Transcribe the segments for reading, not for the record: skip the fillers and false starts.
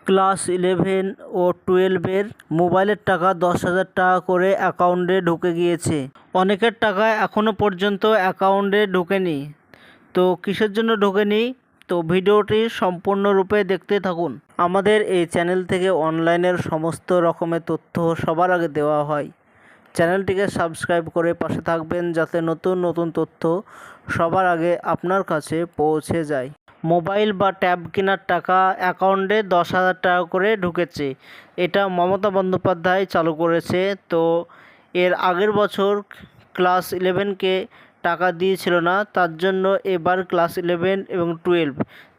Class 11 ও 12-এর মোবাইলের টাকা 10,000 টাকা করে অ্যাকাউন্টে ঢুকে গিয়েছে। অনেকের টাকা এখনও পর্যন্ত অ্যাকাউন্টে ঢোকেনি। তো কিসের জন্য ঢোকেনি, তো ভিডিওটি সম্পূর্ণরূপে দেখতে থাকুন। আমাদের এই চ্যানেল থেকে অনলাইনের সমস্ত রকমের তথ্য সবার আগে দেওয়া হয়। চ্যানেলটিকে সাবস্ক্রাইব করে পাশে থাকবেন যাতে নতুন নতুন তথ্য সবার আগে আপনার কাছে পৌঁছে যায়। মোবাইল বা ট্যাব কেনার টাকা অ্যাকাউন্টে 10,000 টাকা করে ঢুকেছে। এটা মমতা বন্দ্যোপাধ্যায় চালু করেছে। তো এর আগের বছর ক্লাস 11কে টাকা দিয়েছিল না, তার জন্য এবার ক্লাস 11 এবং 12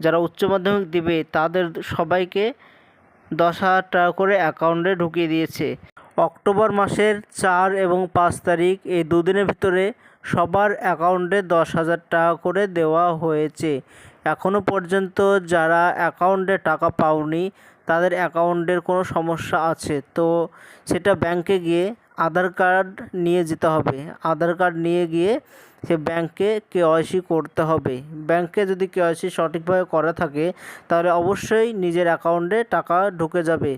যারা উচ্চ মাধ্যমিক দিবে তাদের সবাইকে 10,000 টাকা করে অ্যাকাউন্টে ঢুকিয়ে দিয়েছে। অক্টোবর মাসের 4 এবং 5 তারিখ এই দুদিনের ভিতরে সবার অ্যাকাউন্টে 10,000 টাকা করে দেওয়া হয়েছে। এখনও পর্যন্ত যারা অ্যাকাউন্টে টাকা পাওনি তাদের অ্যাকাউন্টের কোনো সমস্যা আছে, তো সেটা ব্যাংকে গিয়ে আধার কার্ড নিয়ে যেতে হবে। আধার কার্ড নিয়ে গিয়ে সে ব্যাংকে কেওয়াইসি করতে হবে। ব্যাংকে যদি কেওয়াইসি সঠিকভাবে করা থাকে তাহলে অবশ্যই নিজের অ্যাকাউন্টে টাকা ঢুকে যাবে।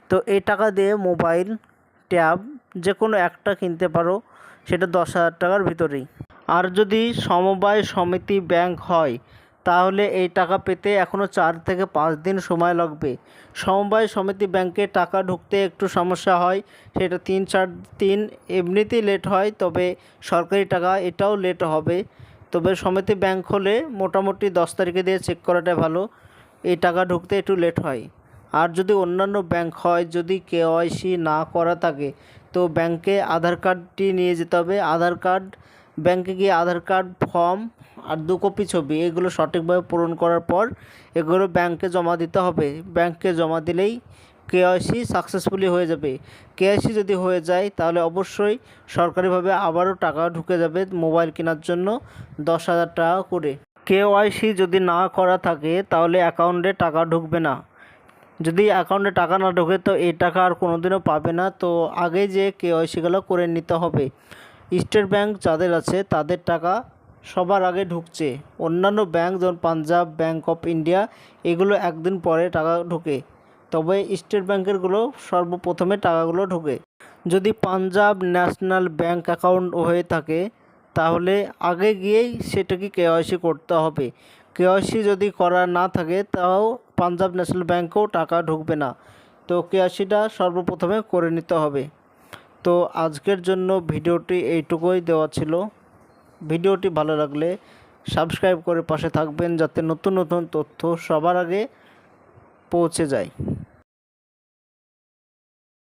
তো এই টাকা দিয়ে মোবাইল, ট্যাব যে কোনো একটা কিনতে পারো, সেটা 10,000 টাকার ভিতরেই। আর যদি সমবায় সমিতি ব্যাংক হয় তাহলে এই টাকা পেতে এখনও 4 থেকে 5 দিন সময় লাগবে। সমবায় সমিতি ব্যাংকে টাকা ঢুকতে একটু সমস্যা হয়, সেটা 3-4 দিন এমনিতেই লেট হয়, তবে সরকারি টাকা এটাও লেট হবে। তবে সমিতি ব্যাংক হলে মোটামুটি 10 তারিখে দিয়ে চেক করাটা ভালো, এই টাকা ঢুকতে একটু লেট হয়। আর যদি অন্যান্য ব্যাংক হয়, যদি কেওয়াইসি না করা থাকে তো ব্যাংকে আধার কার্ডটি নিয়ে যেতে হবে। আধার কার্ড ব্যাংকে গিয়ে আধার কার্ড, ফর্ম আর 2 কপি ছবি এগুলো সঠিকভাবে পূরণ করার পর এগুলো ব্যাংকে জমা দিতে হবে। ব্যাংকে জমা দিলেই কেওয়াইসি সাকসেসফুলি হয়ে যাবে। কেওয়াইসি যদি হয়ে যায় তাহলে অবশ্যই সরকারিভাবে আবারও টাকা ঢুকে যাবে মোবাইল কেনার জন্য 10,000 টাকা করে। কেওয়াইসি যদি না করা থাকে তাহলে অ্যাকাউন্টে টাকা ঢুকবে না। যদি অ্যাকাউন্টে টাকা না ঢোকে তো এই টাকা আর কোনোদিনও পাবে না। তো আগে যে কেওয়াইসিগুলো করে নিতে হবে। স্টেট ব্যাংক যাদের আছে তাদের টাকা সবার আগে ঢুকছে। অন্যান্য ব্যাংক যেমন পাঞ্জাব ব্যাংক অফ ইন্ডিয়া এগুলো একদিন পরে টাকা ঢোকে, তবে স্টেট ব্যাংকেরগুলো সর্বপ্রথমে টাকাগুলো ঢোকে। যদি পাঞ্জাব ন্যাশনাল ব্যাংক অ্যাকাউন্ট হয়ে থাকে তাহলে আগে গিয়েই সেটাকে কেওয়াইসি করতে হবে। কেওয়াইসি যদি করা না থাকে তাও পাঞ্জাব ন্যাশনাল ব্যাংকেও টাকা ঢুকবে না। তো কেওয়াইসিটা সর্বপ্রথমে করে নিতে হবে। তো আজকের জন্য ভিডিওটি এইটুকুই দেওয়া ছিল। ভিডিওটি ভালো লাগলে সাবস্ক্রাইব করে পাশে থাকবেন যাতে নতুন নতুন তথ্য সবার আগে পৌঁছে যায়।